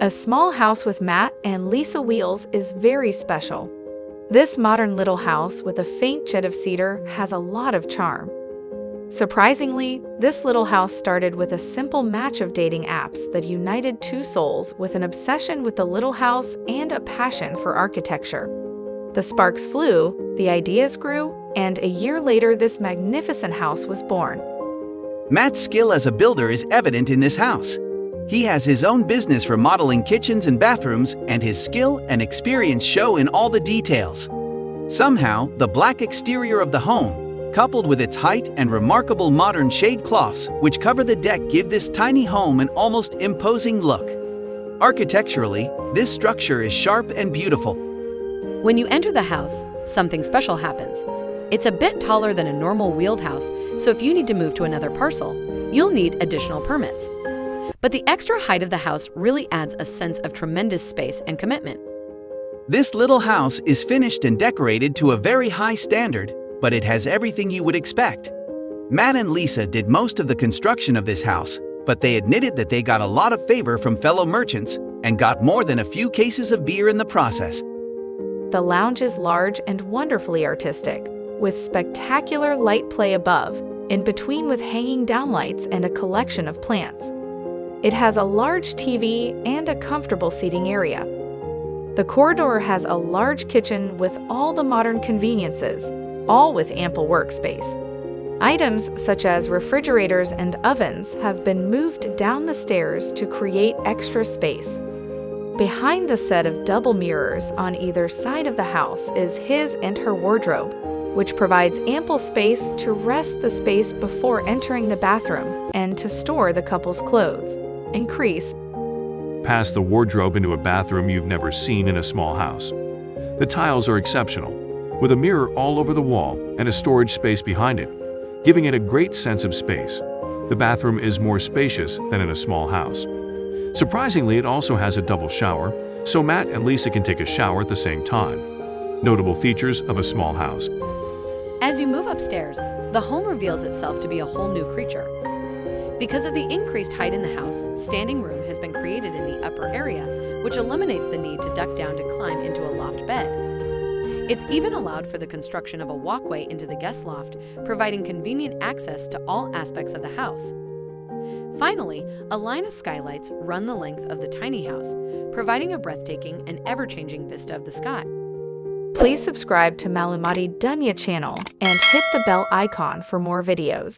A Small House with Matt and Lisa Wheels is very special. This modern little house with a faint jet of cedar has a lot of charm. Surprisingly, this little house started with a simple match of dating apps that united two souls with an obsession with the little house and a passion for architecture. The sparks flew, the ideas grew, and a year later this magnificent house was born. Matt's skill as a builder is evident in this house. He has his own business for modeling kitchens and bathrooms, and his skill and experience show in all the details. Somehow, the black exterior of the home, coupled with its height and remarkable modern shade cloths which cover the deck, give this tiny home an almost imposing look. Architecturally, this structure is sharp and beautiful. When you enter the house, something special happens. It's a bit taller than a normal wheeled house, so if you need to move to another parcel, you'll need additional permits. But the extra height of the house really adds a sense of tremendous space and commitment. This little house is finished and decorated to a very high standard, but it has everything you would expect. Matt and Lisa did most of the construction of this house, but they admitted that they got a lot of favor from fellow merchants and got more than a few cases of beer in the process. The lounge is large and wonderfully artistic, with spectacular light play above, in between with hanging downlights and a collection of plants. It has a large TV and a comfortable seating area. The corridor has a large kitchen with all the modern conveniences, all with ample workspace. Items such as refrigerators and ovens have been moved down the stairs to create extra space. Behind the set of double mirrors on either side of the house is his and her wardrobe, which provides ample space to rest the space before entering the bathroom and to store the couple's clothes. Increase. Pass the wardrobe into a bathroom you've never seen in a small house. The tiles are exceptional, with a mirror all over the wall and a storage space behind it, giving it a great sense of space. The bathroom is more spacious than in a small house. Surprisingly, it also has a double shower, so Matt and Lisa can take a shower at the same time. Notable features of a small house. As you move upstairs, the home reveals itself to be a whole new creature. Because of the increased height in the house, standing room has been created in the upper area, which eliminates the need to duck down to climb into a loft bed. It's even allowed for the construction of a walkway into the guest loft, providing convenient access to all aspects of the house. Finally, a line of skylights run the length of the tiny house, providing a breathtaking and ever-changing vista of the sky. Please subscribe to Malumati Dunya channel and hit the bell icon for more videos.